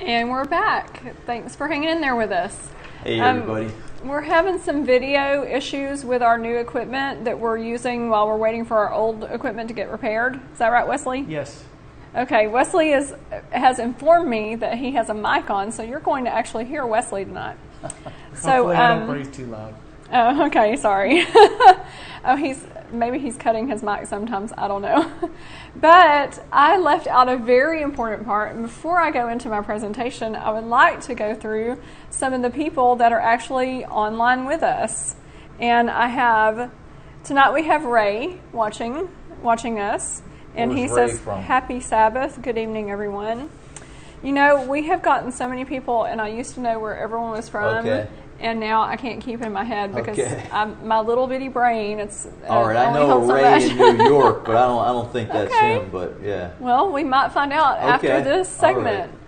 And we're back. Thanks for hanging in there with us. Hey, everybody. We're having some video issues with our new equipment that we're using while we're waiting for our old equipment to get repaired. Is that right, Wesley? Yes. Okay, Wesley has informed me that he has a mic on, so you're going to actually hear Wesley tonight. Hopefully I don't breathe too loud. Oh, okay, sorry. Maybe he's cutting his mic sometimes, I don't know. But I left out a very important part, and before I go into my presentation, I would like to go through some of the people that are actually online with us. And tonight we have Ray watching us, and he says, Happy Sabbath, good evening everyone. You know, we have gotten so many people, and I used to know where everyone was from. Okay. And now I can't keep it in my head because my little bitty brain. It's all right. I know Ray in New York, but I don't think that's him. But yeah. Well, we might find out after this segment. Right.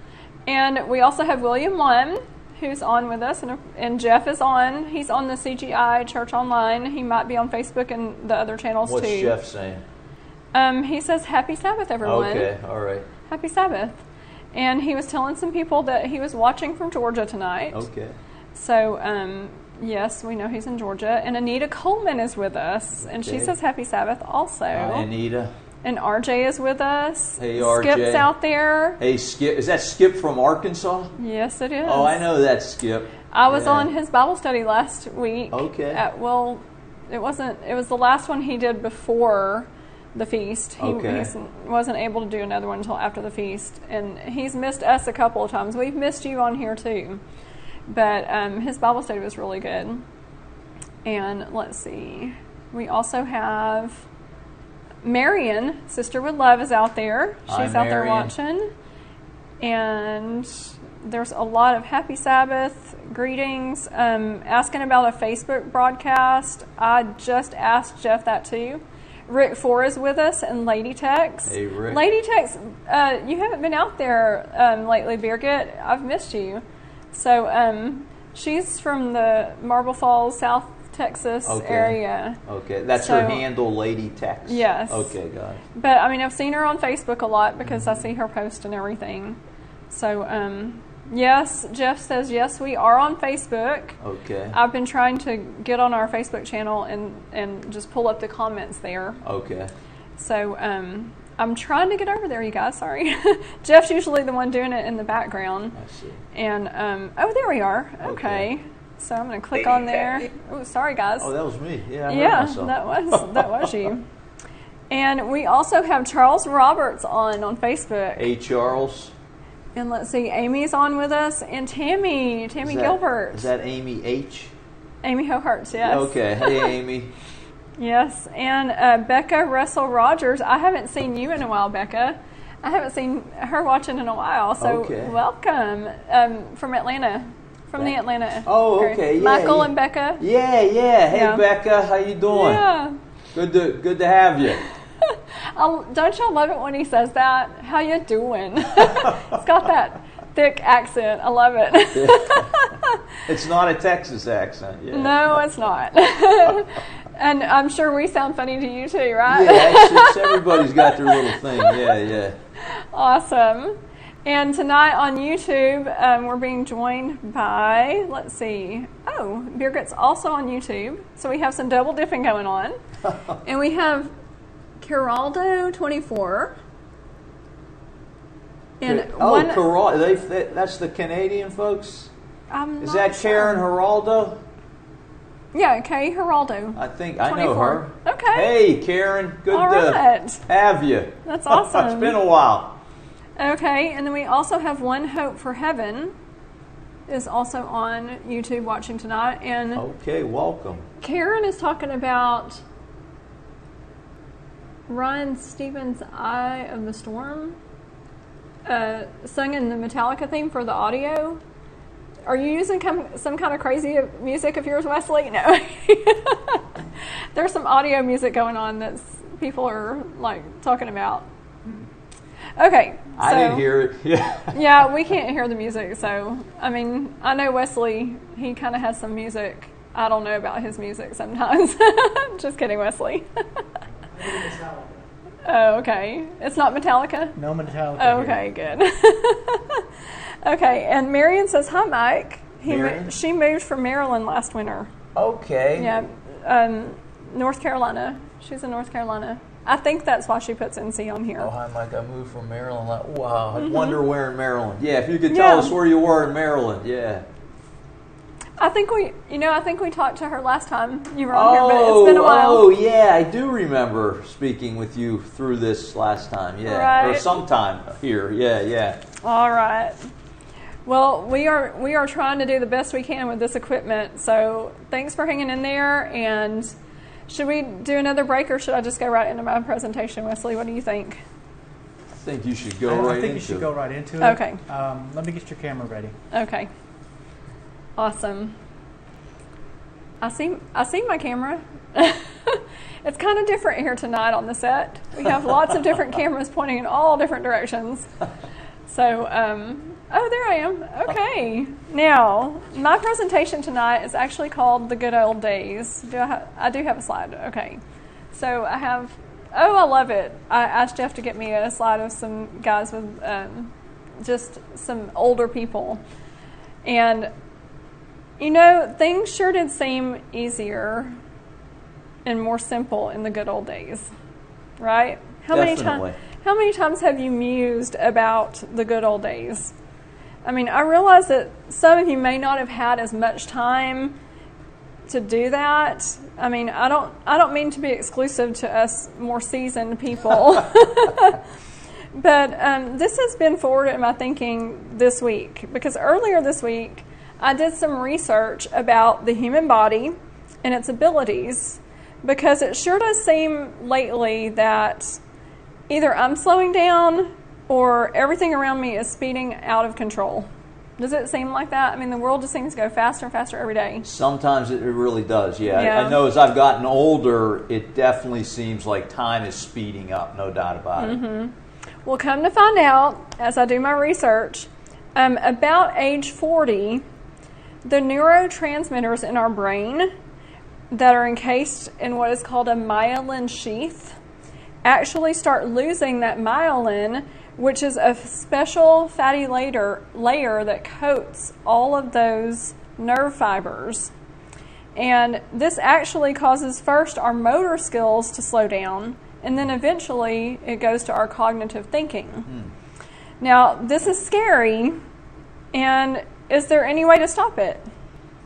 And we also have William Lund, who's on with us, and Jeff is on. He's on the CGI Church Online. He might be on Facebook and the other channels too. What's Jeff saying? He says, "Happy Sabbath, everyone." Okay. All right. Happy Sabbath. And he was telling some people that he was watching from Georgia tonight. Okay. So, yes, we know he's in Georgia. And Anita Coleman is with us. And she says Happy Sabbath also. Hi, Anita. And RJ is with us. Hey, RJ. Skip's out there. Hey, Skip. Is that Skip from Arkansas? Yes, it is. Oh, I know that Skip. I was on his Bible study last week. Okay. It was the last one he did before the feast. He wasn't able to do another one until after the feast. And he's missed us a couple of times. We've missed you on here too. But his Bible study was really good. And let's see. We also have Marion, Sister with Love, is out there. She's out there watching. And there's a lot of Happy Sabbath greetings. Asking about a Facebook broadcast. I just asked Jeff that too. Rick Four is with us, and Lady Tex. Hey, Rick. Lady Tex, you haven't been out there lately, Birgit. I've missed you. So she's from the Marble Falls, South Texas area. Okay, that's her handle, Lady Tex. Yes. Okay, got it. But I mean, I've seen her on Facebook a lot because I see her post and everything. So yes, Jeff says yes, we are on Facebook. Okay. I've been trying to get on our Facebook channel and just pull up the comments there. Okay. So I'm trying to get over there, you guys. Sorry. Jeff's usually the one doing it in the background. I see. And, there we are. Okay. So I'm going to click on there. Oh, sorry, guys. Oh, that was me. Yeah, that was you. And we also have Charles Roberts on Facebook. Hey, Charles. And let's see, Amy's on with us. And Tammy Gilbert. Is that Amy H? Amy Hoharts, yes. Okay. Hey, Amy. Yes, and Becca Russell Rogers. I haven't seen you in a while, Becca. I haven't seen her watching in a while. So welcome from Atlanta, the Atlanta. Oh, okay. Yeah, Michael and Becca. Yeah. Hey, Becca, how you doing? Yeah. Good to have you. Don't y'all love it when he says that? How you doing? It's got that thick accent. I love it. It's not a Texas accent. Yeah. No, it's not. And I'm sure we sound funny to you too, right? Yeah, everybody's got their little thing. Yeah. Awesome. And tonight on YouTube, we're being joined by, let's see, Birgit's also on YouTube. So we have some double dipping going on. And we have Geraldo24. And that's the Canadian folks? Is that Karen Geraldo? Yeah, Kay Geraldo. I think I know her. Okay. Hey, Karen. Good to have you. That's awesome. It's been a while. Okay, and then we also have One Hope for Heaven is also on YouTube watching tonight. And okay, welcome. Karen is talking about Ryan Stevens' Eye of the Storm, singing the Metallica theme for the audio. Are you using some kind of crazy music of yours, Wesley? No. There's some audio music going on that people are talking about. Okay. I didn't hear it. Yeah, we can't hear the music. So, I mean, I know Wesley, he kind of has some music. I don't know about his music sometimes. Just kidding, Wesley. Oh, okay. It's not Metallica? No Metallica. Oh, okay, good. Okay, and Marion says, hi, Mike. Marion? She moved from Maryland last winter. Okay. Yeah, North Carolina. She's in North Carolina. I think that's why she puts NC on here. Oh, hi, Mike. I moved from Maryland. Wow, I wonder where in Maryland. Yeah, if you could tell us where you were in Maryland, yeah. I think we talked to her last time you were on here, but it's been a while. Oh, yeah, I do remember speaking with you through this last time, yeah. Right. Or sometime here, yeah. All right. Well, we are trying to do the best we can with this equipment, so thanks for hanging in there. And should we do another break, or should I just go right into my presentation, Wesley? What do you think? I think you should go right into it. I think you should go right into it. Okay. Let me get your camera ready. Okay. Awesome. I see my camera. It's kind of different here tonight on the set. We have lots of different cameras pointing in all different directions. So, oh, there I am. Okay. Now, my presentation tonight is actually called The Good Old Days. I do have a slide. Okay. So I have, I love it. I asked Jeff to get me a slide of some guys with just some older people. And, things sure did seem easier and more simple in the good old days, right? How many times have you mused about the good old days? I mean, I realize that some of you may not have had as much time to do that. I mean, I don't mean to be exclusive to us more seasoned people. But this has been forward in my thinking this week, because earlier this week I did some research about the human body and its abilities, because it sure does seem lately that either I'm slowing down or everything around me is speeding out of control. Does it seem like that? I mean, the world just seems to go faster and faster every day. Sometimes it really does, yeah. I know as I've gotten older, it definitely seems like time is speeding up, no doubt about it. Well, come to find out, as I do my research, about age 40, the neurotransmitters in our brain that are encased in what is called a myelin sheath actually start losing that myelin, which is a special fatty layer that coats all of those nerve fibers. And this actually causes first our motor skills to slow down, and then eventually it goes to our cognitive thinking. Now, this is scary, and is there any way to stop it?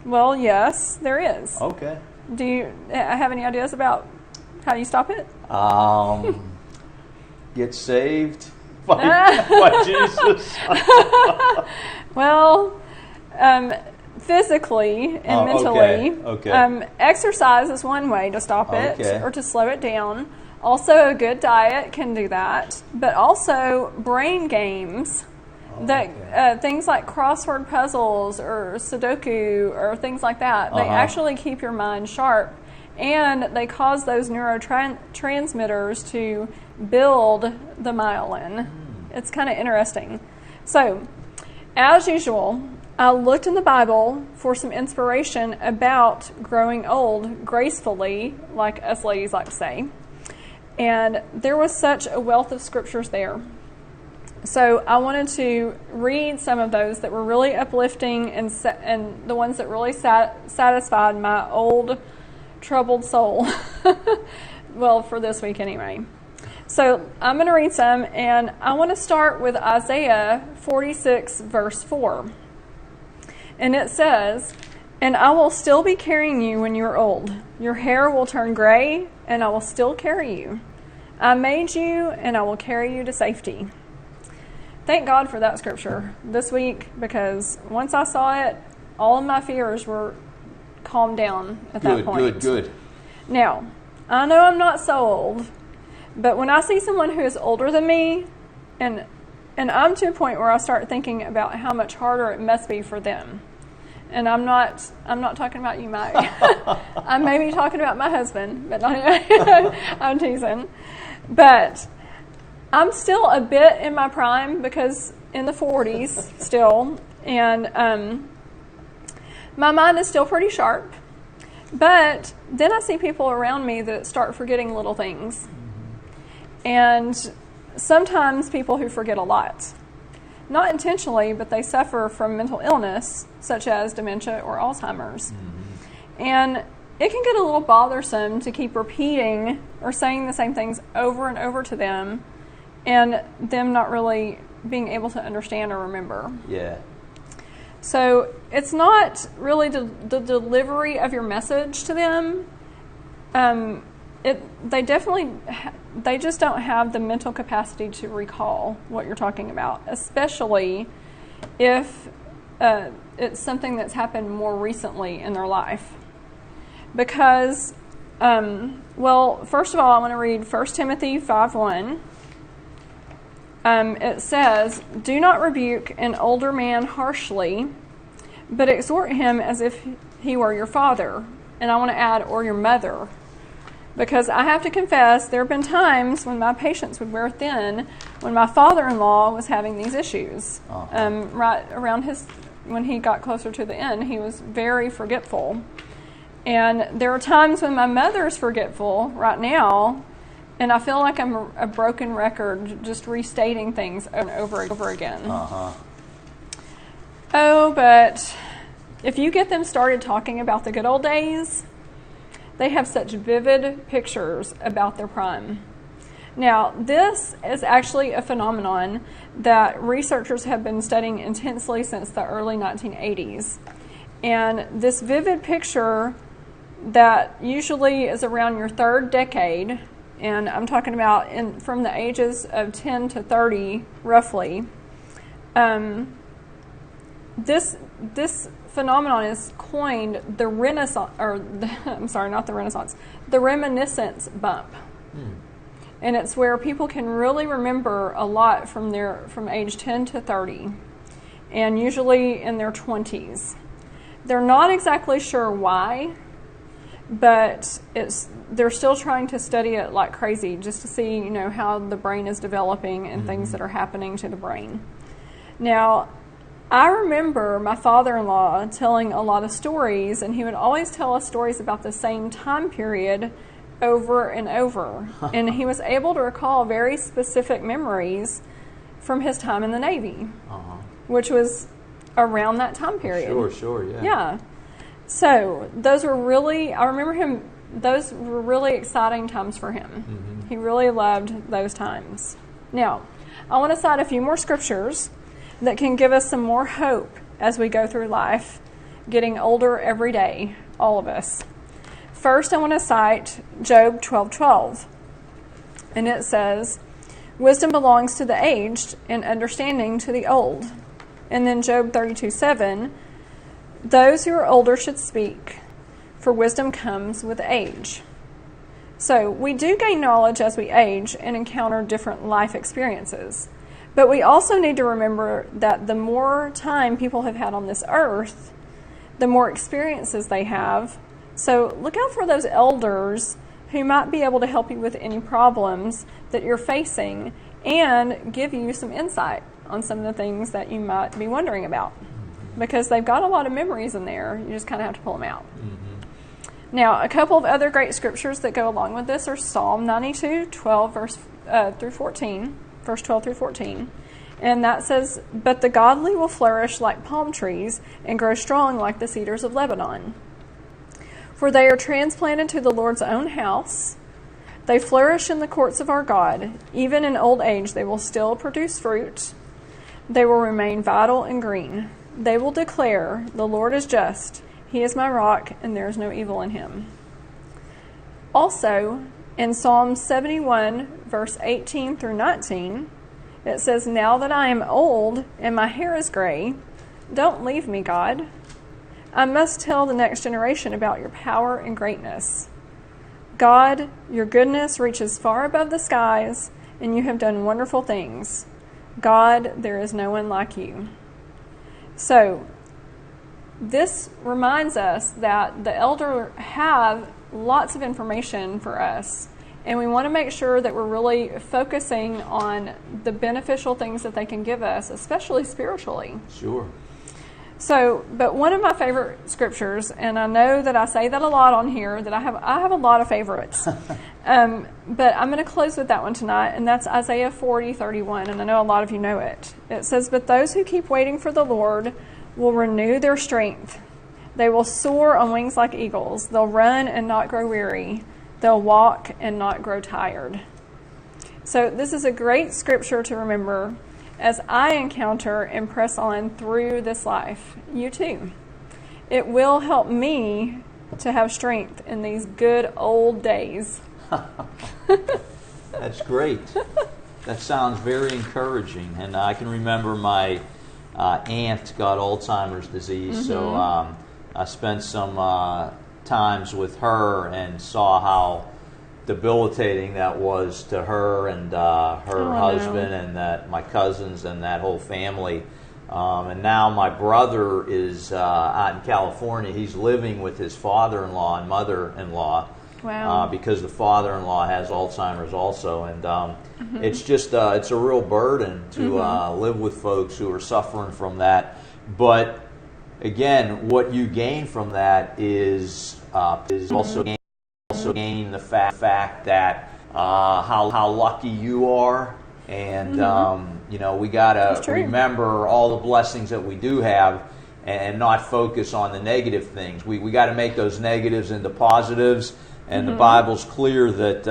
Well, yes, there is. Okay. Do you have any ideas about how you stop it? Get saved by Jesus. Well, physically and mentally. Okay. Exercise is one way to stop it or to slow it down. Also, a good diet can do that. But also, brain games. Things like crossword puzzles or Sudoku or things like that, they actually keep your mind sharp, and they cause those neurotransmitters to build the myelin. It's kind of interesting. So, as usual, I looked in the Bible for some inspiration about growing old gracefully, like us ladies like to say, and there was such a wealth of scriptures there. So I wanted to read some of those that were really uplifting and the ones that really satisfied my old troubled soul. Well, for this week anyway. So I'm going to read some, and I want to start with Isaiah 46, verse 4. And it says, "And I will still be carrying you when you are old. Your hair will turn gray, and I will still carry you. I made you, and I will carry you to safety." Thank God for that scripture this week, because once I saw it, all of my fears were calmed down at that point. Good. Now, I know I'm not so old, but when I see someone who is older than me, and I'm to a point where I start thinking about how much harder it must be for them. And I'm not talking about you, Mike. I may be talking about my husband, but I'm teasing. But I'm still a bit in my prime, because in the 40s still, and my mind is still pretty sharp. But then I see people around me that start forgetting little things. And sometimes people who forget a lot. not intentionally, but they suffer from mental illness, such as dementia or Alzheimer's. Mm-hmm. And it can get a little bothersome to keep repeating or saying the same things over and over to them, and them not really being able to understand or remember. Yeah. So it's not really the delivery of your message to them. They just don't have the mental capacity to recall what you're talking about, especially if it's something that's happened more recently in their life. Because, first of all, I want to read 1 Timothy 5:1. It says, "Do not rebuke an older man harshly, but exhort him as if he were your father." And I want to add, or your mother. Because I have to confess, there have been times when my patience would wear thin when my father-in-law was having these issues. Right around when he got closer to the end, he was very forgetful. And there are times when my mother's forgetful right now, and I feel like I'm a broken record, just restating things over and over again. Oh, but if you get them started talking about the good old days, they have such vivid pictures about their prime. Now, this is actually a phenomenon that researchers have been studying intensely since the early 1980s. And this vivid picture that usually is around your third decade, and I'm talking about from the ages of 10 to 30, roughly. This phenomenon is coined the Renaissance, the reminiscence bump. And it's where people can really remember a lot from age 10 to 30, and usually in their 20s. They're not exactly sure why, but they're still trying to study it like crazy just to see, how the brain is developing and things that are happening to the brain. Now, I remember my father-in-law telling a lot of stories, and he would always tell us stories about the same time period over and over. And he was able to recall very specific memories from his time in the Navy, which was around that time period. Sure, yeah. Yeah. So those were really exciting times for him. Mm-hmm. He really loved those times. Now, I want to cite a few more scriptures that can give us some more hope as we go through life, getting older every day, all of us. First, I want to cite Job 12:12. And it says, "Wisdom belongs to the aged, and understanding to the old." And then Job 32:7, "Those who are older should speak, for wisdom comes with age." So we do gain knowledge as we age and encounter different life experiences. But we also need to remember that the more time people have had on this earth, the more experiences they have. So look out for those elders who might be able to help you with any problems that you're facing and give you some insight on some of the things that you might be wondering about. Because they've got a lot of memories in there. You just kind of have to pull them out. Mm-hmm. Now, a couple of other great scriptures that go along with this are Psalm 92, 12 verse 12 through 14. And that says, "But the godly will flourish like palm trees and grow strong like the cedars of Lebanon. For they are transplanted to the Lord's own house. They flourish in the courts of our God. Even in old age they will still produce fruit. They will remain vital and green. They will declare, 'The Lord is just. He is my rock, and there is no evil in him.'" Also, in Psalm 71, verse 18 through 19, it says, "Now that I am old and my hair is gray, don't leave me, God. I must tell the next generation about your power and greatness. God, your goodness reaches far above the skies, and you have done wonderful things. God, there is no one like you." So, this reminds us that the elder have lots of information for us, and we want to make sure that we're really focusing on the beneficial things that they can give us, especially spiritually. Sure. So, but one of my favorite scriptures, and I know that I say that a lot on here, that I have a lot of favorites. But I'm going to close with that one tonight, and that's Isaiah 40:31, and I know a lot of you know it. It says, "But those who keep waiting for the Lord will renew their strength. They will soar on wings like eagles. They'll run and not grow weary. They'll walk and not grow tired." So this is a great scripture to remember as I encounter and press on through this life. You too. It will help me to have strength in these good old days. That's great. That sounds very encouraging. And I can remember my aunt got Alzheimer's disease, so I spent some times with her and saw how debilitating that was to her and her husband and that my cousins and that whole family. And now my brother is out in California. He's living with his father-in-law and mother-in-law. Wow. Because the father-in-law has Alzheimer's also, and it's just it's a real burden to live with folks who are suffering from that. But again, what you gain from that is also gain the fact that how lucky you are, and we got to remember all the blessings that we do have, and not focus on the negative things. We got to make those negatives into positives. And the Bible's clear that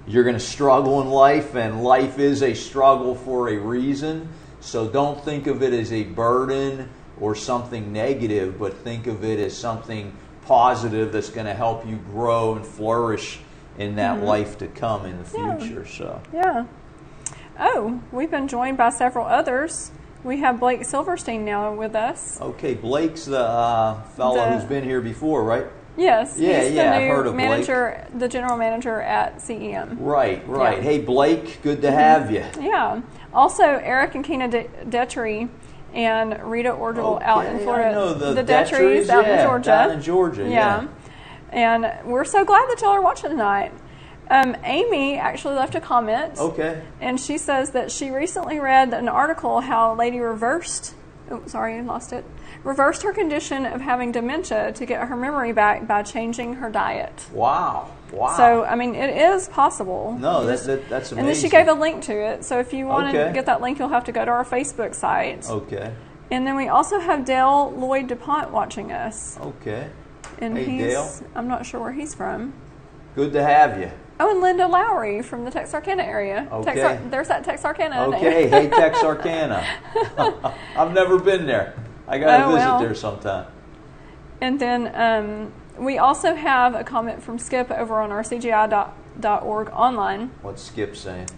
you're going to struggle in life, and life is a struggle for a reason. So don't think of it as a burden or something negative, but think of it as something positive that's going to help you grow and flourish in that life to come in the future. Yeah. Oh, we've been joined by several others. We have Blake Silverstein now with us. Okay, Blake's the fellow who's been here before, right? Yes, he's the I've heard of manager, the general manager at CEM. Right. Yeah. Hey, Blake, good to have you. Yeah. Also, Eric and Kina Detry and Rita Orgel out in Florida. I know the Detrys out in Georgia. Down in Georgia, yeah. And we're so glad that y'all are watching tonight. Amy actually left a comment. Okay. And she says that she recently read an article how a lady reversed her condition of having dementia to get her memory back by changing her diet. Wow. So, I mean, it is possible. No, that's amazing. And then she gave a link to it. So if you want to get that link, you'll have to go to our Facebook site. Okay. And then we also have Dale Lloyd DuPont watching us. Okay. And hey, Dale. I'm not sure where he's from. Good to have you. Oh, and Linda Lowry from the Texarkana area. Okay. There's that Texarkana name. Okay. Hey, Texarkana. I've never been there. I got to visit there sometime. And then we also have a comment from Skip over on our CGI.org online. What's Skip saying?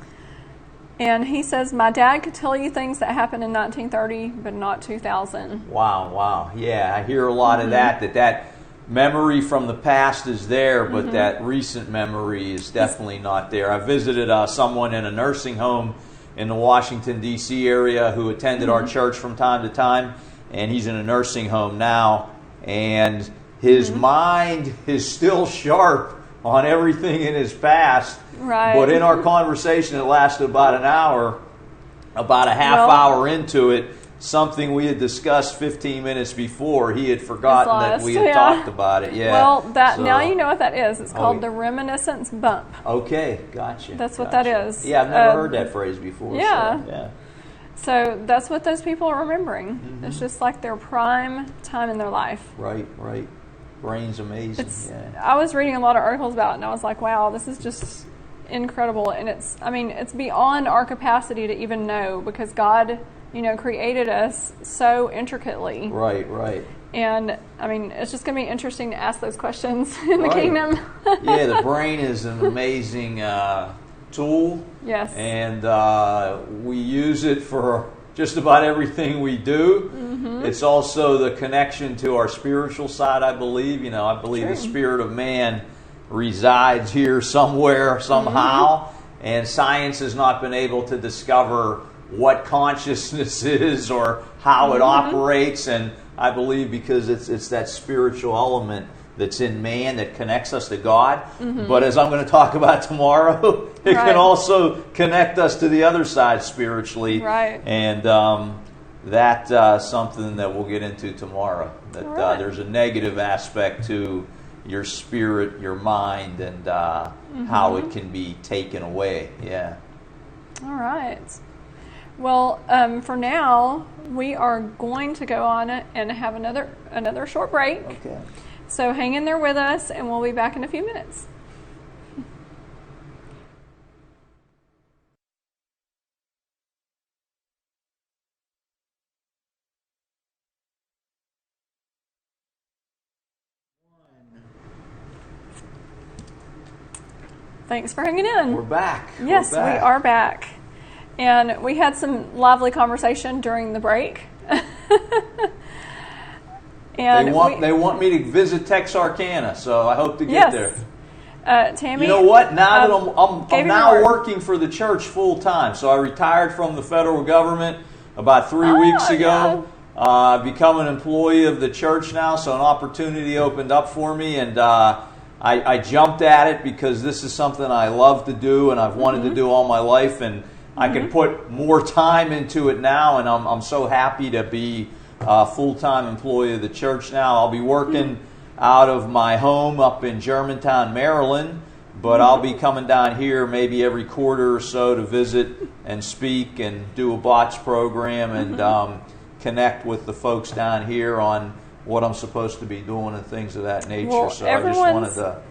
And he says, "My dad could tell you things that happened in 1930, but not 2000. Wow. Yeah, I hear a lot of that memory from the past is there, but that recent memory is definitely not there. I visited someone in a nursing home in the Washington, D.C. area who attended our church from time to time, and he's in a nursing home now, and his mind is still sharp on everything in his past. Right. But in our conversation that lasted about an hour, about a half hour into it, something we had discussed 15 minutes before, he had forgotten that we had talked about it. Yeah. Well, now you know what that is. It's called the reminiscence bump. Okay, gotcha. That's what that is. Yeah, I've never heard that phrase before. Yeah. So that's what those people are remembering. It's just like their prime time in their life. Right. Brain's amazing. I was reading a lot of articles about it, and I was like, wow, this is just incredible. And it's beyond our capacity to even know, because God, created us so intricately. Right. And, it's just going to be interesting to ask those questions in the kingdom. Yeah, the brain is an amazing tool. Yes. And we use it for just about everything we do. It's also the connection to our spiritual side, I believe. I believe the spirit of man resides here somewhere, somehow. And science has not been able to discover what consciousness is or how it operates. And I believe because it's that spiritual element that's in man that connects us to God. But as I'm going to talk about tomorrow, it can also connect us to the other side spiritually. Right. And that's something that we'll get into tomorrow. That right. There's a negative aspect to your spirit, your mind, and how it can be taken away. Yeah. All right. Well, for now, we are going to go on and have another short break. Okay. So hang in there with us, and we'll be back in a few minutes. Thanks for hanging in. We're back. Yes, we are back. And we had some lively conversation during the break. And they want me to visit Texarkana, so I hope to get there. Tammy, you know what? Now that I'm now word. working for the church full time, so I retired from the federal government about 3 weeks ago. Yeah. Become an employee of the church now, so an opportunity opened up for me, and I jumped at it because this is something I love to do and I've wanted to do all my life, and I can put more time into it now, and I'm so happy to be a full-time employee of the church now. I'll be working out of my home up in Germantown, Maryland, but I'll be coming down here maybe every quarter or so to visit and speak and do a BOTS program and connect with the folks down here on what I'm supposed to be doing and things of that nature. Well, so I just wanted to...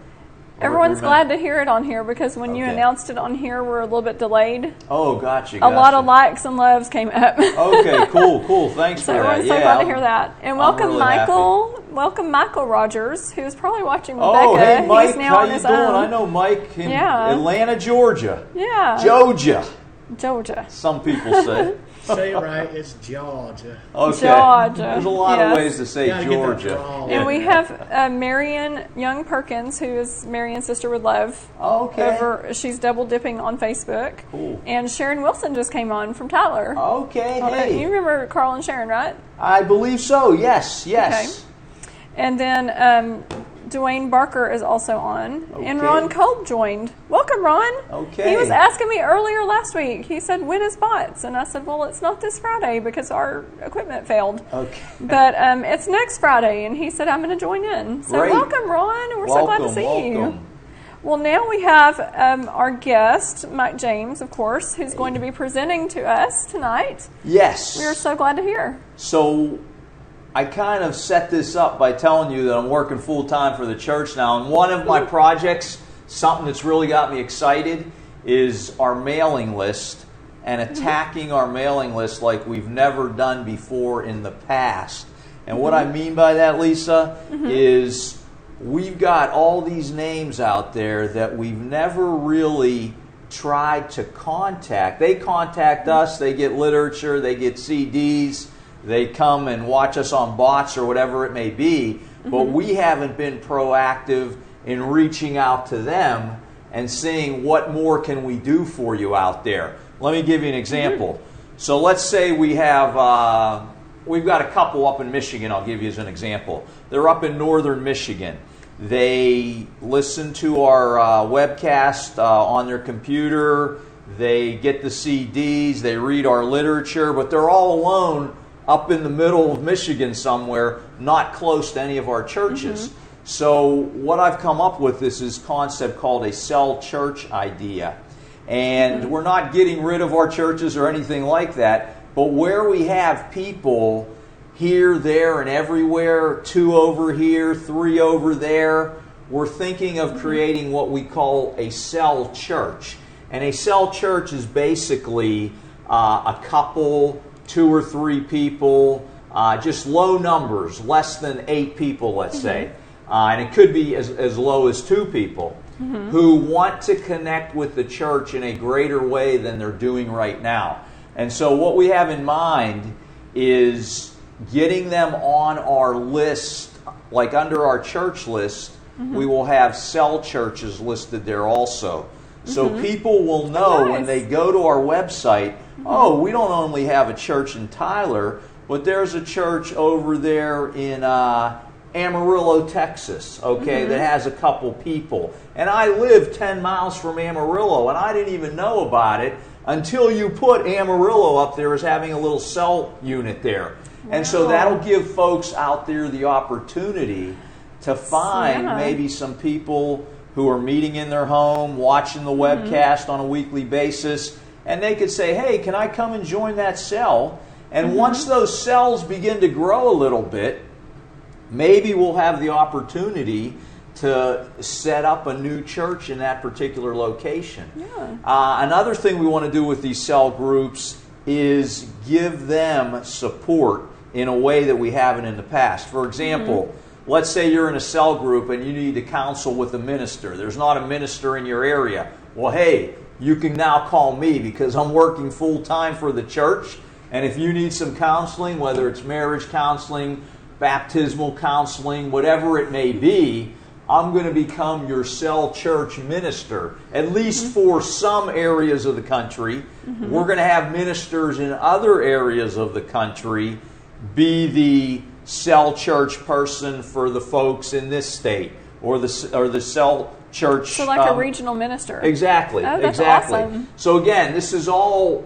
Everyone's glad to hear it on here because when you announced it on here, we're a little bit delayed. Oh, gotcha. A lot of likes and loves came up. Okay, cool. Thanks for that. Everyone's so glad to hear that. And welcome, really Michael. Happy. Welcome, Michael Rogers, who's probably watching Rebecca. Oh, hey, Mike. He's now how on you his doing? own. I know Mike in Atlanta, Georgia. Yeah. Georgia. Some people say. Say it right, it's Georgia. Okay. Georgia. There's a lot of ways to say Georgia. And we have Marion Young Perkins, who is Marion's Sister with Love. Okay. She's double dipping on Facebook. Cool. And Sharon Wilson just came on from Tyler. Okay, hey. You remember Carl and Sharon, right? I believe so, yes. Okay. And then Dwayne Barker is also on. Okay. And Ron Kolb joined. Welcome, Ron. Okay. He was asking me earlier last week. He said, when is BOTS? And I said, well, it's not this Friday because our equipment failed. Okay. But it's next Friday. And he said, I'm going to join in. So welcome, Ron. We're so glad to see you. Well, now we have our guest, Mike James, of course, who's going to be presenting to us tonight. Yes. We are so glad to hear. So I kind of set this up by telling you that I'm working full-time for the church now. And one of my projects, something that's really got me excited, is our mailing list and attacking our mailing list like we've never done before in the past. And what I mean by that, Lisa, is we've got all these names out there that we've never really tried to contact. They contact us, they get literature, they get CDs, they come and watch us on BOTS or whatever it may be, but we haven't been proactive in reaching out to them and seeing what more can we do for you out there. Let me give you an example. So let's say we have, we've got a couple up in Michigan, I'll give you as an example. They're up in northern Michigan. They listen to our webcast on their computer, they get the CDs, they read our literature, but they're all alone up in the middle of Michigan somewhere, not close to any of our churches. So what I've come up with is this concept called a cell church idea. And we're not getting rid of our churches or anything like that, but where we have people here, there, and everywhere, 2 over here, 3 over there, we're thinking of creating what we call a cell church. And a cell church is basically a couple, 2 or 3 people, just low numbers, less than 8 people, let's say. And it could be as low as 2 people who want to connect with the church in a greater way than they're doing right now. And so what we have in mind is getting them on our list, like under our church list, we will have cell churches listed there also. So people will know when they go to our website, oh, we don't only have a church in Tyler, but there's a church over there in Amarillo, Texas, that has a couple people. And I live 10 miles from Amarillo, and I didn't even know about it until you put Amarillo up there as having a little cell unit there. And so that'll give folks out there the opportunity to find maybe some people who are meeting in their home, watching the webcast on a weekly basis, and they could say, hey, can I come and join that cell? And once those cells begin to grow a little bit, maybe we'll have the opportunity to set up a new church in that particular location. Another thing we want to do with these cell groups is give them support in a way that we haven't in the past. For example, let's say you're in a cell group and you need to counsel with a minister. There's not a minister in your area. Well, hey, you can now call me because I'm working full-time for the church. And if you need some counseling, whether it's marriage counseling, baptismal counseling, whatever it may be, I'm going to become your cell church minister, at least for some areas of the country. We're going to have ministers in other areas of the country be the cell church person for the folks in this state, or the cell church. So like a regional minister. Exactly. Oh, that's exactly. Awesome. So again, this is all,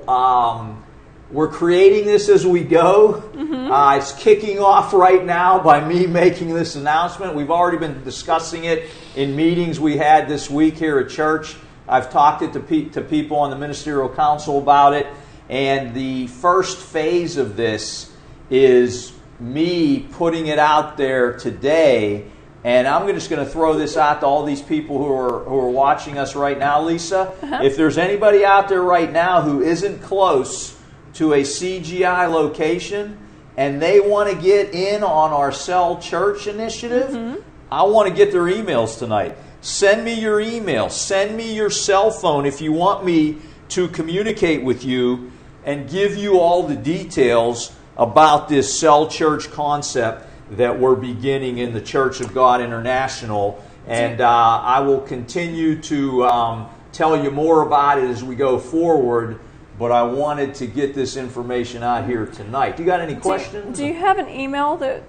we're creating this as we go. It's kicking off right now by me making this announcement. We've already been discussing it in meetings we had this week here at church. I've talked to people on the ministerial council about it. And the first phase of this is me putting it out there today. And I'm just going to throw this out to all these people who are watching us right now, Lisa. If there's anybody out there right now who isn't close to a CGI location and they want to get in on our Cell Church initiative, I want to get their emails tonight. Send me your email. Send me your cell phone if you want me to communicate with you and give you all the details about this Cell Church concept that we're beginning in the Church of God International. And I will continue to tell you more about it as we go forward. But I wanted to get this information out here tonight. Do you got any questions? Do you have an email that?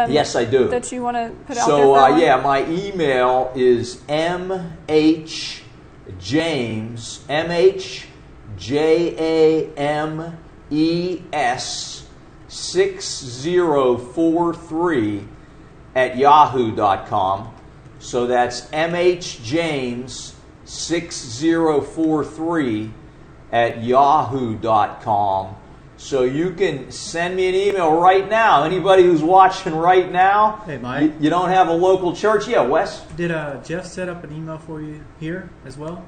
Yes, I do. That you want to put out there? So my email is mhjames mhjames6043 at yahoo.com. So that's mhjames6043 at yahoo.com. So you can send me an email right now. Anybody who's watching right now, hey Mike, you don't have a local church? Yeah, Wes? Did Jeff set up an email for you here as well?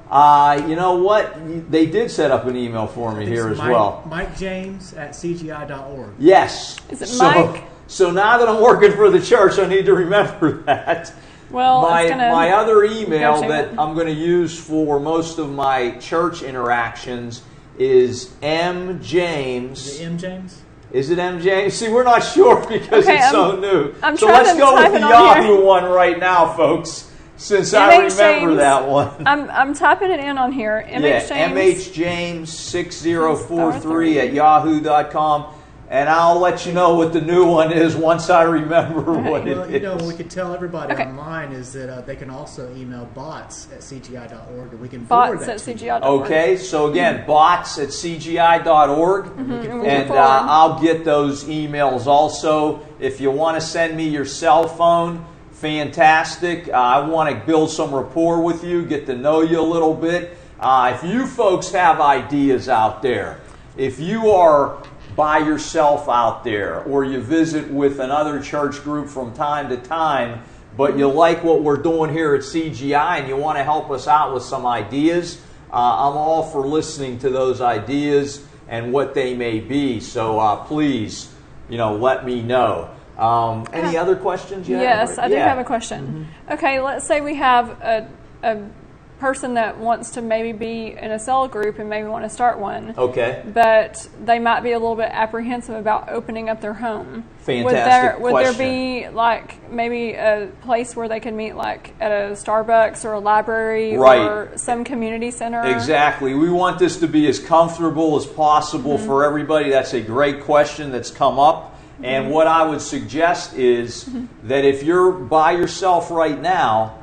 You know what? They did set up an email for me here as well. Mike James at cgi.org. Yes. Is it Mike? So now that I'm working for the church, I need to remember that. Well, my other email that I'm going to use for most of my church interactions is mjames. Is it M. James? Is it M. James? See, we're not sure because it's so new. So let's go with the Yahoo one right now, folks, since I remember that one. I'm typing it in on here. mhjames6043 at yahoo.com. And I'll let you know what the new one is once I remember what it is. You know, what we could tell everybody online is that they can also email bots at cgi.org, and we can forward that to cgi.org. Okay, so again, bots at cgi.org, and I'll get those emails also. If you want to send me your cell phone, fantastic. I want to build some rapport with you, get to know you a little bit. If you folks have ideas out there, if you are by yourself out there, or you visit with another church group from time to time, but you like what we're doing here at CGI and you want to help us out with some ideas, I'm all for listening to those ideas and what they may be. So please, let me know. Any other questions yet? Yes, I do have a question. Okay, let's say we have a person that wants to maybe be in a cell group and maybe want to start one. Okay. But they might be a little bit apprehensive about opening up their home. Fantastic Would there be maybe a place where they can meet at a Starbucks or a library or some community center? Exactly. We want this to be as comfortable as possible for everybody. That's a great question that's come up. And what I would suggest is that if you're by yourself right now,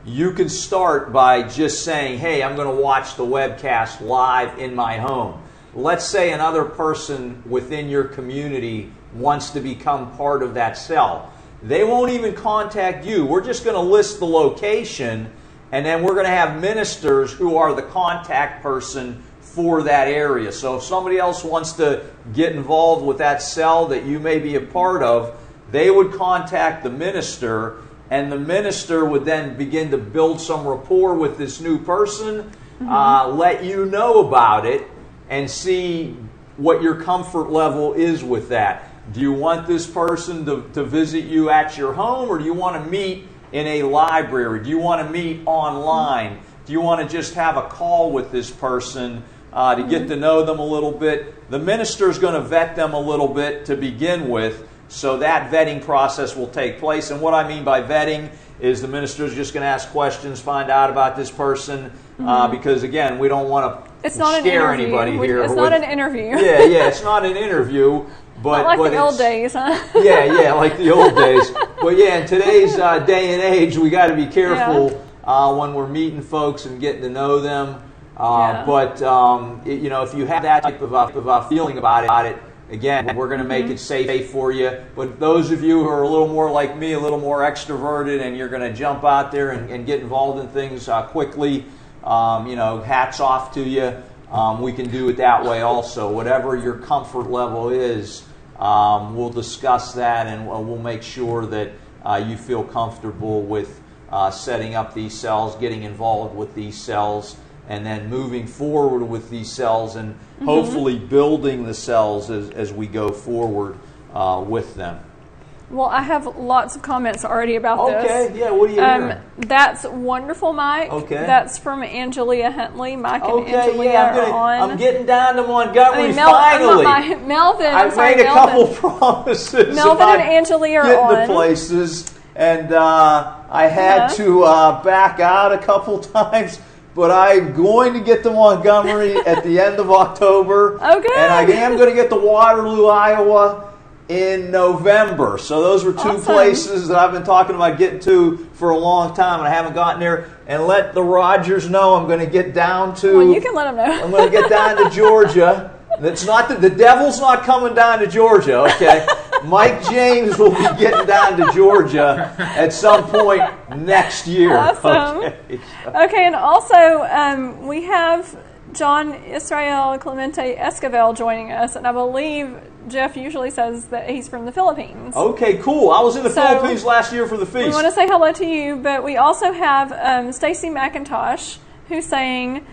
you can start by just saying, hey, I'm going to watch the webcast live in my home. Let's say another person within your community wants to become part of that cell. They won't even contact you. We're just going to list the location, and then we're going to have ministers who are the contact person for that area. So if somebody else wants to get involved with that cell that you may be a part of, they would contact the minister, and the minister would then begin to build some rapport with this new person, let you know about it, and see what your comfort level is with that. Do you want this person to visit you at your home, or do you want to meet in a library? Do you want to meet online? Do you want to just have a call with this person to get to know them a little bit? The minister is going to vet them a little bit to begin with, so that vetting process will take place. And what I mean by vetting is the minister is just going to ask questions, find out about this person, because again, we don't want to scare anybody here. It's not an interview. Yeah, it's not an interview. But, not like the old days, huh? Yeah, like the old days. But yeah, in today's day and age, we got to be careful when we're meeting folks and getting to know them. But if you have that type of a feeling about it, again, we're going to make it safe for you. But those of you who are a little more like me, a little more extroverted, and you're going to jump out there and get involved in things quickly, hats off to you. We can do it that way also. Whatever your comfort level is, we'll discuss that, and we'll make sure that you feel comfortable with setting up these cells, getting involved with these cells, and then moving forward with these cells, and hopefully building the cells as we go forward with them. Well, I have lots of comments already about this. Okay, yeah, what do you hear? That's wonderful, Mike. Okay. That's from Angelia Huntley. Mike and Angelia are on. I'm getting down to Montgomery finally. Melvin, I've made a couple promises. Melvin and Angelia are on. Getting to places, and I had to back out a couple times. But I'm going to get to Montgomery at the end of October. Okay. And I am going to get to Waterloo, Iowa in November. So those were two places that I've been talking about getting to for a long time, and I haven't gotten there. And let the Rogers know I'm going to get down to... Well, you can let them know. I'm going to get down to Georgia. That's not the devil's not coming down to Georgia, okay? Mike James will be getting down to Georgia at some point next year. Awesome. Okay, and also we have John Israel Clemente Esquivel joining us, and I believe Jeff usually says that he's from the Philippines. Okay, cool. I was in the Philippines last year for the feast. We want to say hello to you, but we also have Stacy McIntosh who's saying,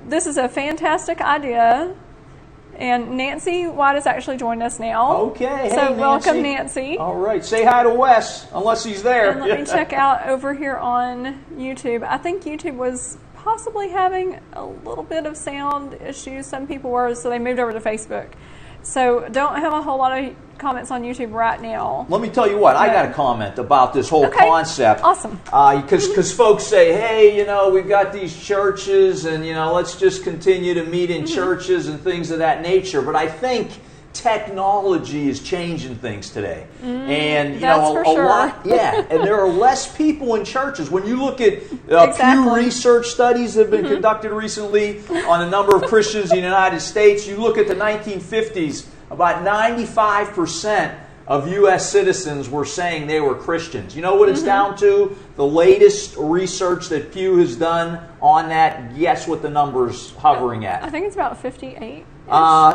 this is a fantastic idea. And Nancy White has actually joined us now. Okay, so welcome, Nancy. All right, say hi to Wes, unless he's there. And let me check out over here on YouTube. I think YouTube was possibly having a little bit of sound issues. Some people were, so they moved over to Facebook. So don't have a whole lot of comments on YouTube right now. Let me tell you what, I got a comment about this whole concept. Awesome. Because folks say, hey, we've got these churches, and, let's just continue to meet in churches and things of that nature. But I think technology is changing things today. And, that's for sure. lot, and there are less people in churches. When you look at Pew Research studies that have been conducted recently on the number of Christians in the United States, you look at the 1950s, about 95% of U.S. citizens were saying they were Christians. You know what it's down to? The latest research that Pew has done on that, guess what the number's hovering at? I think it's about 58.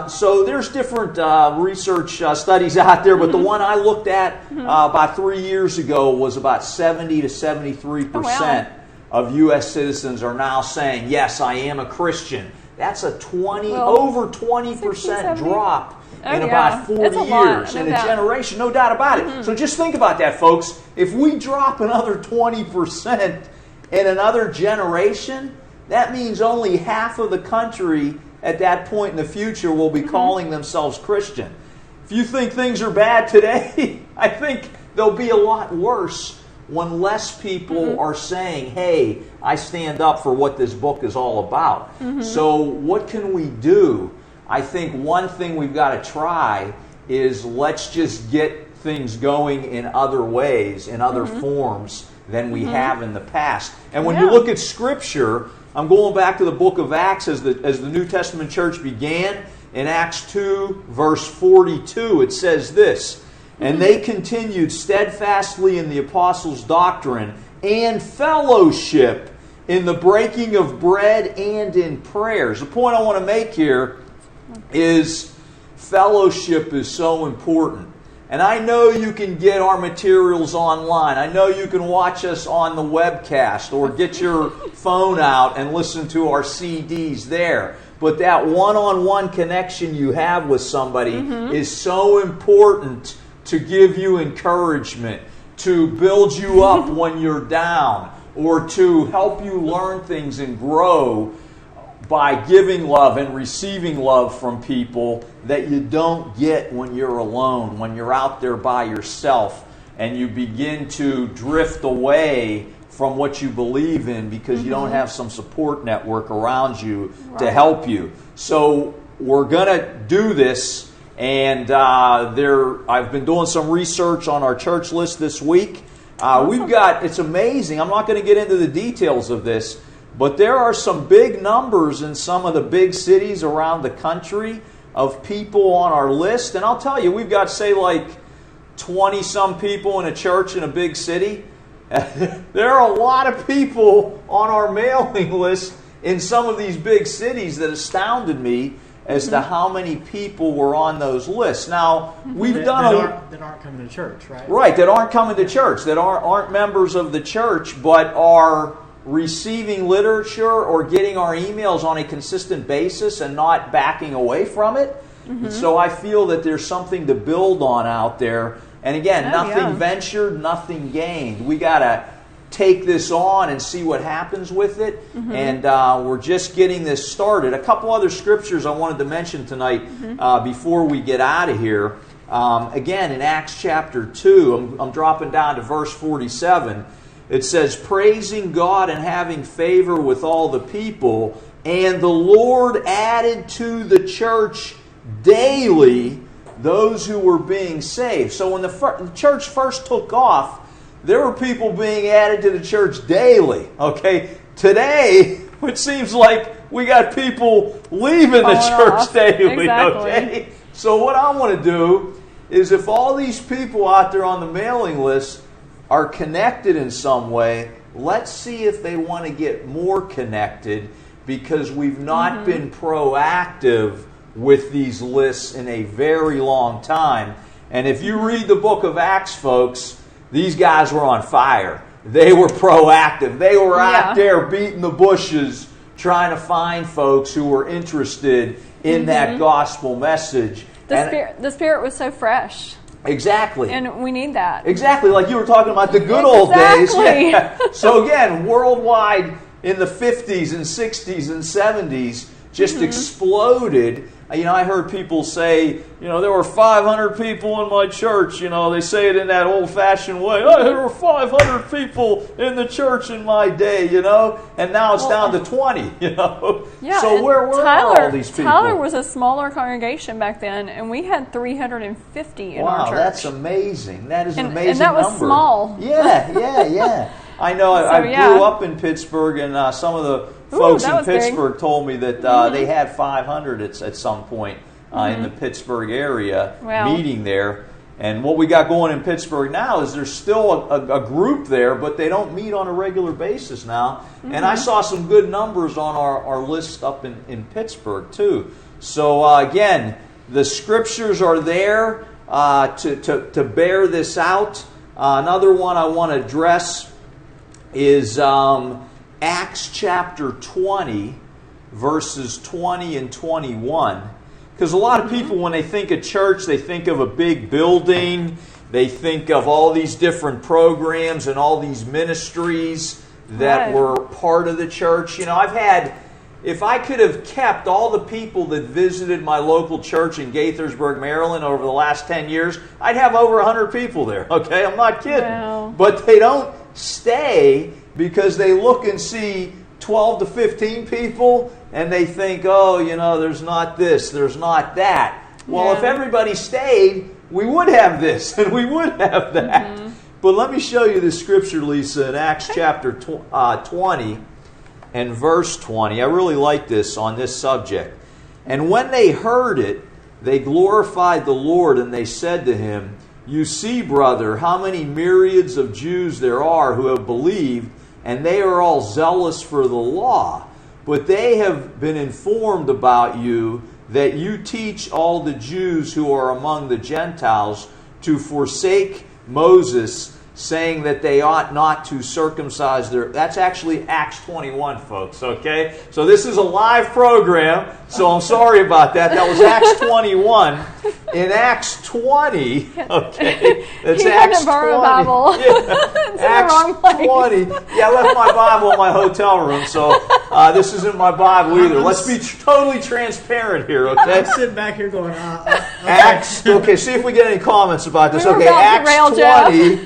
So there's different research studies out there, but the one I looked at about 3 years ago was about 70 to 73% of U.S. citizens are now saying, yes, I am a Christian. That's a over 20% drop in about 40 years in a generation, no doubt about it. So just think about that, folks. If we drop another 20% in another generation, that means only half of the country at that point in the future will be calling themselves Christian. If you think things are bad today, I think they'll be a lot worse when less people are saying, hey, I stand up for what this book is all about. So what can we do? I think one thing we've got to try is let's just get things going in other ways, in other forms, than we have in the past. And when you look at Scripture, I'm going back to the book of Acts as the New Testament church began. In Acts 2, verse 42, it says this, "And they continued steadfastly in the apostles' doctrine and fellowship, in the breaking of bread and in prayers." The point I want to make here is fellowship is so important. And I know you can get our materials online. I know you can watch us on the webcast or get your phone out and listen to our CDs there. But that one-on-one connection you have with somebody is so important to give you encouragement, to build you up when you're down, or to help you learn things and grow by giving love and receiving love from people that you don't get when you're alone, when you're out there by yourself and you begin to drift away from what you believe in because you don't have some support network around you to help you. So we're going to do this, and I've been doing some research on our church list this week. We've got, it's amazing, I'm not going to get into the details of this, but there are some big numbers in some of the big cities around the country of people on our list. And I'll tell you, we've got, say, like 20-some people in a church in a big city. There are a lot of people on our mailing list in some of these big cities that astounded me as to how many people were on those lists. Now, we've done that aren't coming to church, right? Right, that aren't coming to church, that aren't members of the church, but are receiving literature or getting our emails on a consistent basis and not backing away from it. So I feel that there's something to build on out there. And again, nothing ventured, nothing gained. We got to take this on and see what happens with it. And we're just getting this started. A couple other scriptures I wanted to mention tonight before we get out of here. Again, in Acts chapter 2, I'm dropping down to verse 47. It says, "Praising God and having favor with all the people, and the Lord added to the church daily those who were being saved." So when the church first took off, there were people being added to the church daily. Okay, today it seems like we got people leaving the church daily. Exactly. Okay, so what I want to do is, if all these people out there on the mailing list are connected in some way, let's see if they want to get more connected, because we've not been proactive with these lists in a very long time. And if you read the book of Acts, folks, these guys were on fire. They were proactive. They were out there beating the bushes, trying to find folks who were interested in that gospel message. The spirit was so fresh. Exactly. And we need that. Exactly, like you were talking about the good old days. Yeah. So again, worldwide in the 50s and 60s and 70s, just exploded. You know, I heard people say, there were 500 people in my church. They say it in that old-fashioned way. Oh, there were 500 people in the church in my day, and now it's down to 20, Yeah, so where were all these people? Tyler was a smaller congregation back then, and we had 350 in our church. Wow, that's amazing. That is an amazing and that was number. Small. Yeah. I know. I grew up in Pittsburgh, and some of the folks in Pittsburgh told me that they had 500 at some point in the Pittsburgh area meeting there. And what we got going in Pittsburgh now is there's still a group there, but they don't meet on a regular basis now. And I saw some good numbers on our list up in Pittsburgh too. So again, the scriptures are there to bear this out. Another one I want to address is Acts chapter 20, verses 20 and 21. Because a lot of people, when they think of church, they think of a big building. They think of all these different programs and all these ministries that were part of the church. If I could have kept all the people that visited my local church in Gaithersburg, Maryland over the last 10 years, I'd have over 100 people there. Okay, I'm not kidding. Wow. But they don't stay because they look and see 12 to 15 people and they think, there's not this, there's not that. Well, if everybody stayed, we would have this and we would have that. But let me show you this scripture, Lisa, in Acts chapter 20 and verse 20. I really like this on this subject. And when they heard it, they glorified the Lord, and they said to him, "You see, brother, how many myriads of Jews there are who have believed, and they are all zealous for the law. But they have been informed about you that you teach all the Jews who are among the Gentiles to forsake Moses, saying that they ought not to circumcise their..." That's actually Acts 21, folks, okay? So this is a live program, so I'm sorry about that. That was Acts 21. In Acts 20, okay, that's Acts 20. Bible. Yeah. Acts 20. Yeah, I left my Bible in my hotel room, so this isn't my Bible either. Let's be totally transparent here, okay? I'm sitting back here going, okay. Acts, okay, see if we get any comments about this. Okay, Acts 20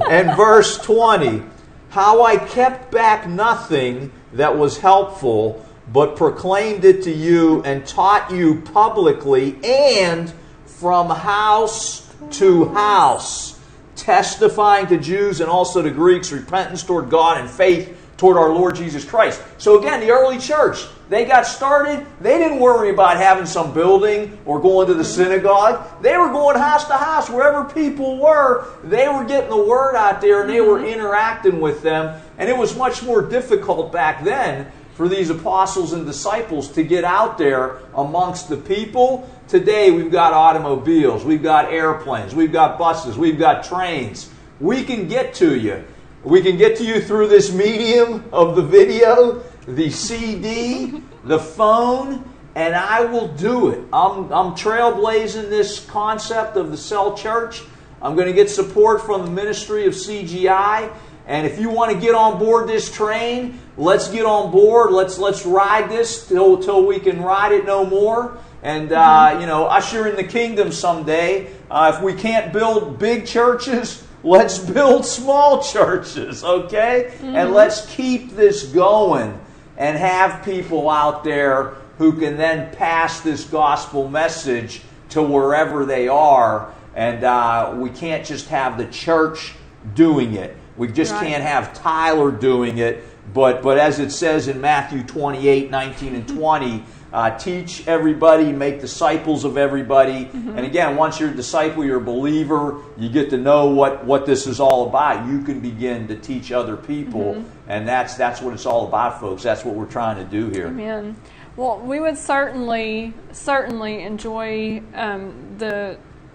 and verse 20. "How I kept back nothing that was helpful, but proclaimed it to you and taught you publicly and from house to house, testifying to Jews and also to Greeks repentance toward God and faith toward our Lord Jesus Christ." So again, the early church, they got started. They didn't worry about having some building or going to the synagogue. They were going house to house. Wherever people were, they were getting the word out there and they were interacting with them. And it was much more difficult back then for these apostles and disciples to get out there amongst the people. Today we've got automobiles, we've got airplanes, we've got buses, we've got trains. We can get to you. We can get to you through this medium of the video, the CD, the phone, and I will do it. I'm trailblazing this concept of the cell church. I'm going to get support from the ministry of CGI. And if you want to get on board this train, let's get on board. Let's ride this till we can ride it no more. And usher in the kingdom someday. If we can't build big churches, let's build small churches, okay? And let's keep this going and have people out there who can then pass this gospel message to wherever they are. And we can't just have the church doing it. We just can't have Tyler doing it. But as it says in Matthew 28, 19 and 20, teach everybody, make disciples of everybody. And again, once you're a disciple, you're a believer, you get to know what this is all about. You can begin to teach other people. And that's what it's all about, folks. That's what we're trying to do here. Amen. Well, we would certainly enjoy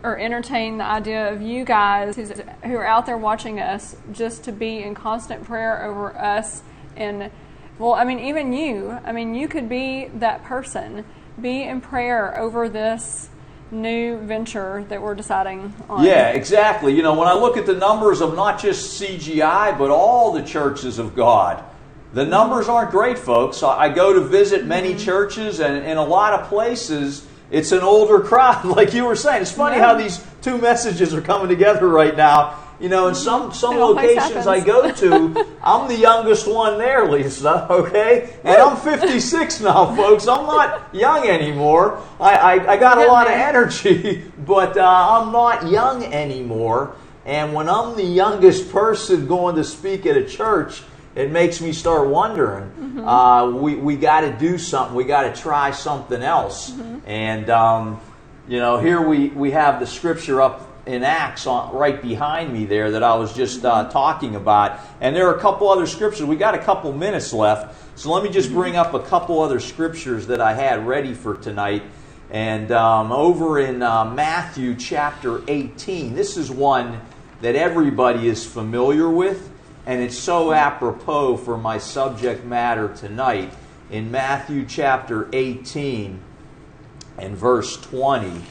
or entertain the idea of you guys who are out there watching us just to be in constant prayer over us. And, well, I mean, even you. I mean, you could be that person. Be in prayer over this new venture that we're deciding on. Yeah, exactly. You know, when I look at the numbers of not just CGI, but all the churches of God, the numbers aren't great, folks. I go to visit many churches, and in a lot of places, it's an older crowd, like you were saying. It's funny how these two messages are coming together right now. You know, in some locations I go to, I'm the youngest one there, Lisa, okay? And I'm 56 now, folks. I'm not young anymore. I got a lot of energy, but I'm not young anymore. And when I'm the youngest person going to speak at a church, it makes me start wondering, we got to do something. We got to try something else. And, here we have the scripture up in Acts right behind me there that I was just talking about. And there are a couple other scriptures. We got a couple minutes left. So let me just bring up a couple other scriptures that I had ready for tonight. And over in Matthew chapter 18, this is one that everybody is familiar with. And it's so apropos for my subject matter tonight. In Matthew chapter 18 and verse 20,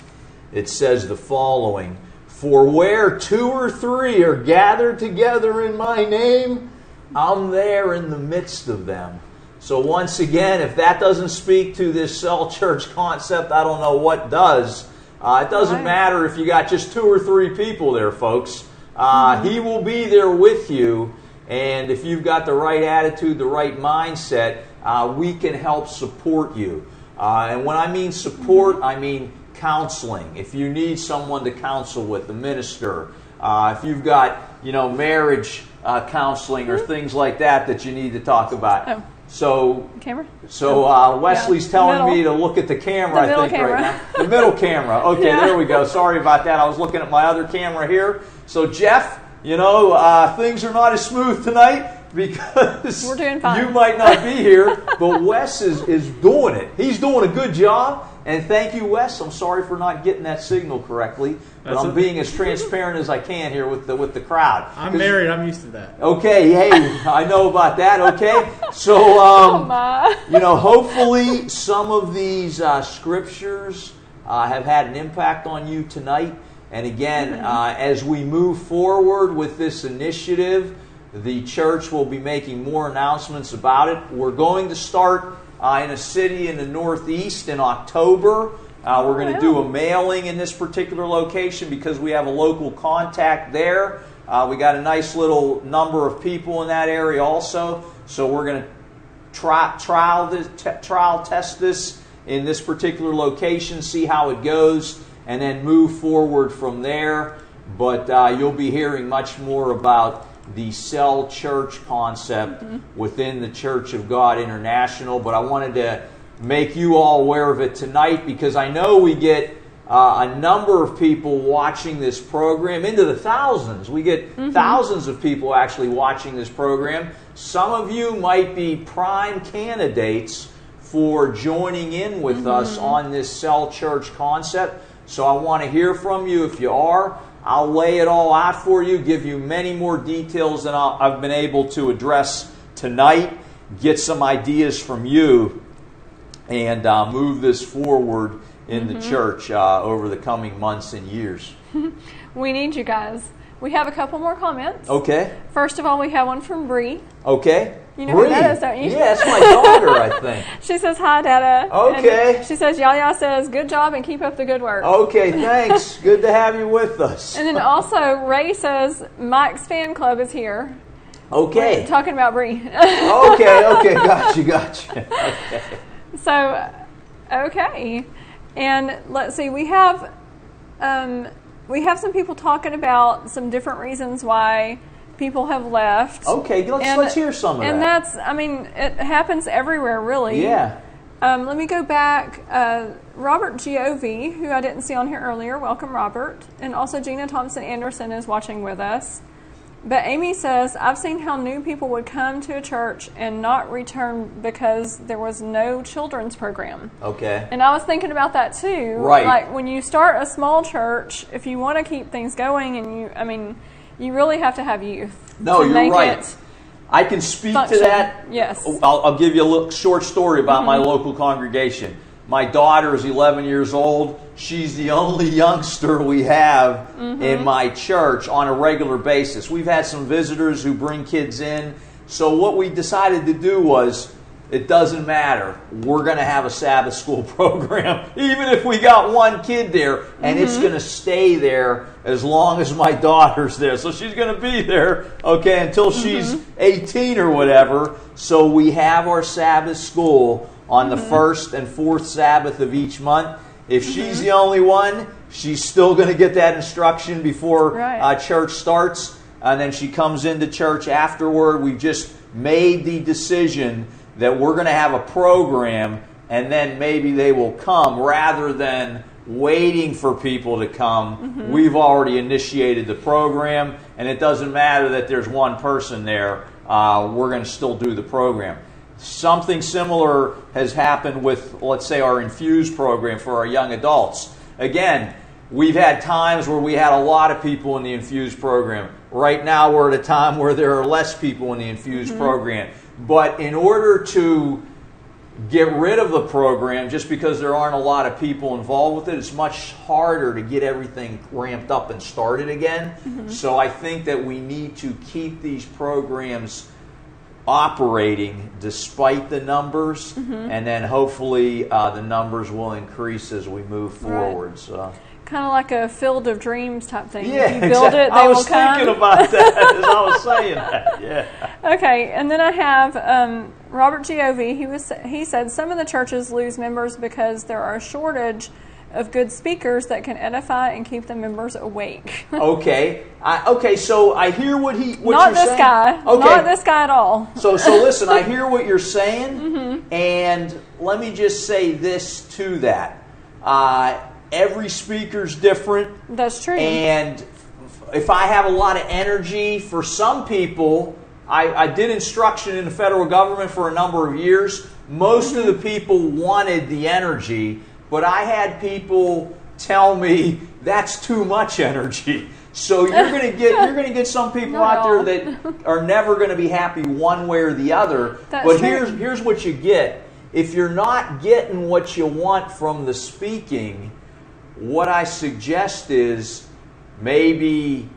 it says the following: "For where 2 or 3 are gathered together in my name, I'm there in the midst of them." So once again, if that doesn't speak to this cell church concept, I don't know what does. It doesn't matter if you got just 2 or 3 people there, folks. He will be there with you. And if you've got the right attitude, the right mindset, we can help support you. And when I mean support, I mean counseling. If you need someone to counsel with, the minister. If you've got marriage counseling or things like that you need to talk about. Oh. So, camera? Wesley's telling me to look at the camera, I think, right now. The middle camera. Okay, There we go. Sorry about that. I was looking at my other camera here. So, Jeff, things are not as smooth tonight because we're doing fine. You might not be here, but Wes is doing it. He's doing a good job. And thank you, Wes. I'm sorry for not getting that signal correctly, but I'm being as transparent as I can here with the crowd. I'm married. I'm used to that. Okay, hey, I know about that. Okay, so hopefully some of these scriptures have had an impact on you tonight. And again, as we move forward with this initiative, the church will be making more announcements about it. We're going to start in a city in the Northeast in October. We're going to do a mailing in this particular location because we have a local contact there. We got a nice little number of people in that area also. So we're going to trial test this in this particular location, see how it goes, and then move forward from there. But you'll be hearing much more about the cell church concept within the Church of God International. But I wanted to make you all aware of it tonight because I know we get a number of people watching this program, into the thousands. We get thousands of people actually watching this program. Some of you might be prime candidates for joining in with us on this cell church concept. So I want to hear from you if you are. I'll lay it all out for you, give you many more details than I've been able to address tonight, get some ideas from you, and move this forward in the church over the coming months and years. We need you guys. We have a couple more comments. Okay. First of all, we have one from Bree. Okay. You know who that is, don't you? Yeah, that's my daughter, I think. She says, hi, Dada. Okay. And she says, Yaya says, good job and keep up the good work. Okay, thanks. Good to have you with us. And then also, Ray says, Mike's fan club is here. Okay. We're talking about Bree. Okay, gotcha. Okay. So, okay. And let's see, we have some people talking about some different reasons why people have left. Okay, let's hear some of that. And that's, it happens everywhere, really. Yeah. Let me go back. Robert Giove, who I didn't see on here earlier, welcome, Robert. And also Gina Thompson Anderson is watching with us. But Amy says, I've seen how new people would come to a church and not return because there was no children's program. Okay. And I was thinking about that too. Right. Like when you start a small church, if you want to keep things going, and you really have to have youth. No, you're right. I can speak to that. Yes. I'll give you a little short story about my local congregation. My daughter is 11 years old. She's the only youngster we have in my church on a regular basis. We've had some visitors who bring kids in. So what we decided to do was, it doesn't matter. We're going to have a Sabbath school program, even if we got one kid there, and it's going to stay there as long as my daughter's there. So she's going to be there, okay, until she's 18 or whatever. So we have our Sabbath school on the first and fourth Sabbath of each month. If she's the only one, she's still going to get that instruction before church starts. And then she comes into church afterward. We've just made the decision that we're going to have a program, and then maybe they will come rather than waiting for people to come. We've already initiated the program, and it doesn't matter that there's one person there. We're going to still do the program. Something similar has happened with, let's say, our Infuse program for our young adults. Again, we've had times where we had a lot of people in the Infuse program. Right now we're at a time where there are less people in the Infuse program. But in order to get rid of the program, just because there aren't a lot of people involved with it, it's much harder to get everything ramped up and started again. So I think that we need to keep these programs operating despite the numbers, and then hopefully the numbers will increase as we move forward. So kind of like a Field of Dreams type thing. Yeah, if you build it, I they was will come. thinking about that as I was saying that. Yeah. Okay, and then I have Robert Giove. He said some of the churches lose members because there are a shortage of good speakers that can edify and keep the members awake. Okay. So I hear what you're saying. Not this guy. Okay. Not this guy at all. So listen, I hear what you're saying, and let me just say this to that. Every speaker's different. That's true. And if I have a lot of energy, for some people, I did instruction in the federal government for a number of years. Most of the people wanted the energy, but I had people tell me that's too much energy. So you're going to get some people out there that are never going to be happy one way or the other. But here's what you get. If you're not getting what you want from the speaking, what I suggest is maybe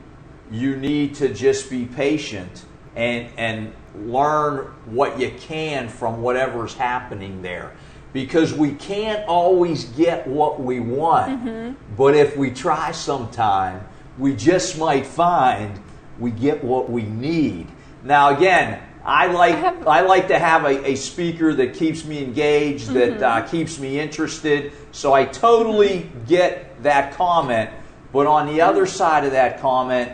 you need to just be patient and learn what you can from whatever's happening there. Because we can't always get what we want. But if we try sometime, we just might find we get what we need. Now again, I like to have a speaker that keeps me engaged, that keeps me interested. So I totally get that comment. But on the other side of that comment,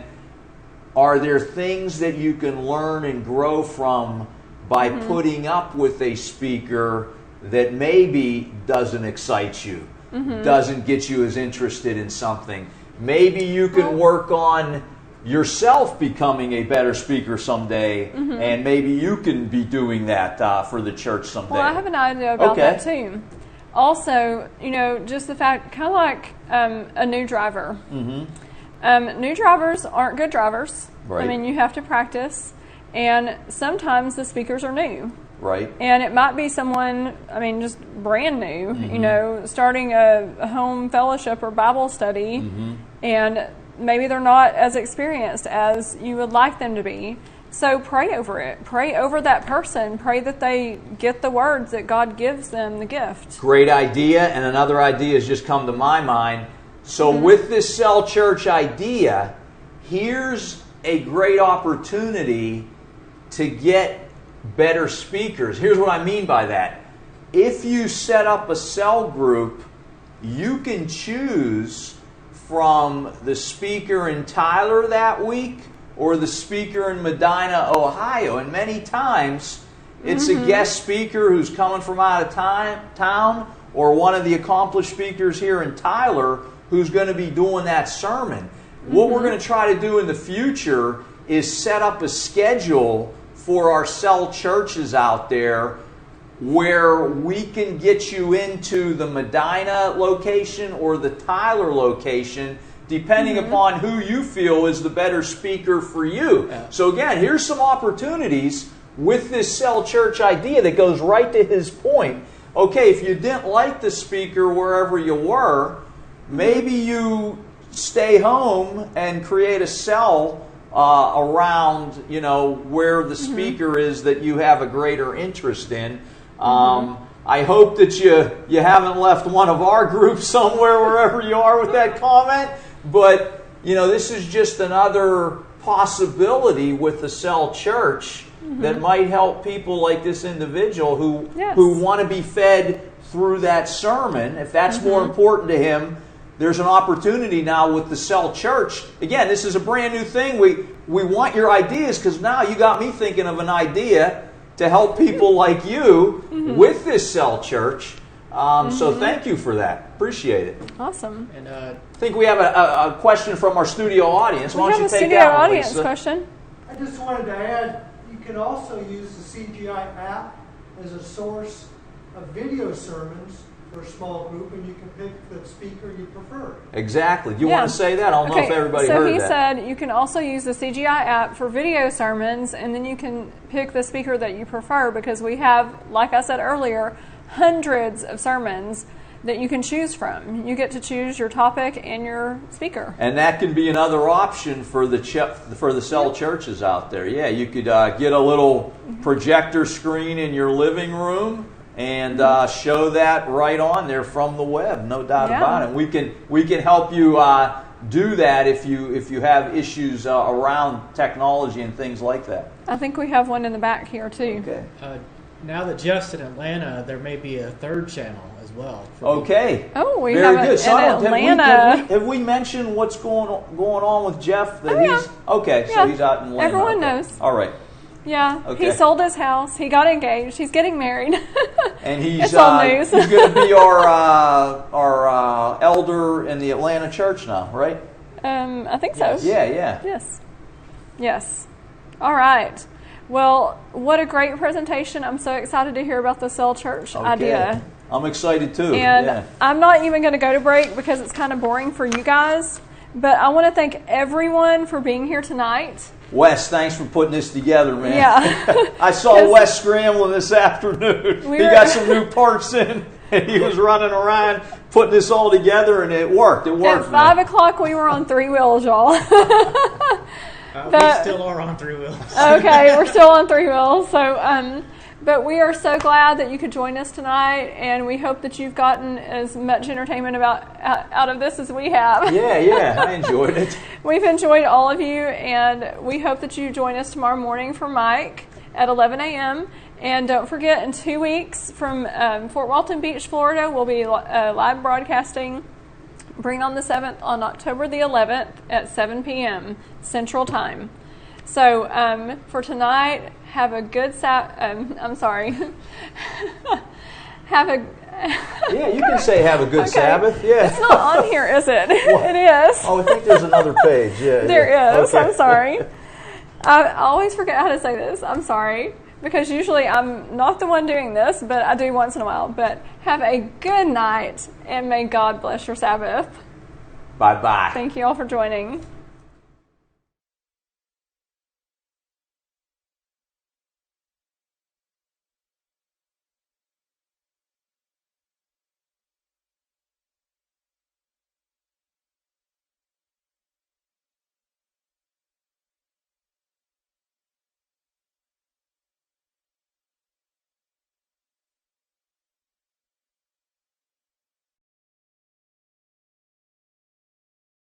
are there things that you can learn and grow from by putting up with a speaker that maybe doesn't excite you, doesn't get you as interested in something? Maybe you can work on yourself becoming a better speaker someday, and maybe you can be doing that for the church someday. Well, I have an idea about that too. Also, just the fact, kind of like a new driver. New drivers aren't good drivers. Right. I mean, you have to practice, and sometimes the speakers are new. Right. And it might be someone, just brand new, starting a home fellowship or Bible study, and maybe they're not as experienced as you would like them to be. So pray over it. Pray over that person. Pray that they get the words that God gives them the gift. Great idea. And another idea has just come to my mind. So with this cell church idea, here's a great opportunity to get better speakers. Here's what I mean by that. If you set up a cell group, you can choose from the speaker in Tyler that week or the speaker in Medina, Ohio. And many times it's a guest speaker who's coming from out of town or one of the accomplished speakers here in Tyler who's going to be doing that sermon. What we're going to try to do in the future is set up a schedule for our cell churches out there where we can get you into the Medina location or the Tyler location, depending upon who you feel is the better speaker for you. Yeah. So again, here's some opportunities with this cell church idea that goes right to his point. Okay, if you didn't like the speaker wherever you were, maybe you stay home and create a cell around, where the speaker is that you have a greater interest in. I hope that you haven't left one of our groups somewhere wherever you are with that comment. But, this is just another possibility with the cell church that might help people like this individual who want to be fed through that sermon. If that's more important to him, there's an opportunity now with the cell church. Again, this is a brand new thing. We want your ideas because now you got me thinking of an idea to help people like you with this cell church. So thank you for that. Appreciate it. Awesome. And I think we have a question from our studio audience. Why don't you take that one, Lisa? Studio audience question. I just wanted to add, you can also use the CGI app as a source of video sermons for a small group, and you can pick the speaker you prefer. Exactly. Do you want to say that? I don't know if everybody heard that. So he said you can also use the CGI app for video sermons, and then you can pick the speaker that you prefer, because we have, like I said earlier, hundreds of sermons that you can choose from. You get to choose your topic and your speaker. And that can be another option for the cell churches out there. Yeah, you could get a little projector screen in your living room and show that right on there from the web, no doubt about it. We can help you do that if you have issues around technology and things like that. I think we have one in the back here too. Okay. Now that Jeff's in Atlanta, there may be a third channel as as well. Okay. Oh, we Very have good. in So Atlanta. have we mentioned what's going on with Jeff? That yeah. he's okay. Yeah. So he's out in Atlanta. Everyone okay. knows. All right. Yeah, Okay. he sold his house. He got engaged. He's getting married. And he's it's old news. He's going to be our elder in the Atlanta church now, right? I think so. Yes. Yeah. Yes. All right. Well, what a great presentation. I'm so excited to hear about the cell church idea. I'm excited too. And I'm not even going to go to break because it's kind of boring for you guys. But I want to thank everyone for being here tonight. Wes, thanks for putting this together, man. Yeah. I saw Wes scrambling this afternoon. He got some new parts in, and he was running around putting this all together, and it worked. It worked, At 5 o'clock, we were on 3 wheels, y'all. We still are on 3 wheels. Okay, we're still on 3 wheels. So, but we are so glad that you could join us tonight, and we hope that you've gotten as much entertainment out of this as we have. Yeah, I enjoyed it. We've enjoyed all of you, and we hope that you join us tomorrow morning for Mike at 11 a.m. And don't forget, in 2 weeks from Fort Walton Beach, Florida, we'll be live broadcasting Bring on the 7th on October the 11th at 7 p.m. Central Time. So for tonight, have a good I'm sorry. Have a... Yeah, you can say have a good Sabbath. Yeah. It's not on here, is it? Well, it is. Oh, I think there's another page. Yeah. There is. Okay. I'm sorry. I always forget how to say this. I'm sorry. Because usually I'm not the one doing this, but I do once in a while. But have a good night, and may God bless your Sabbath. Bye-bye. Thank you all for joining.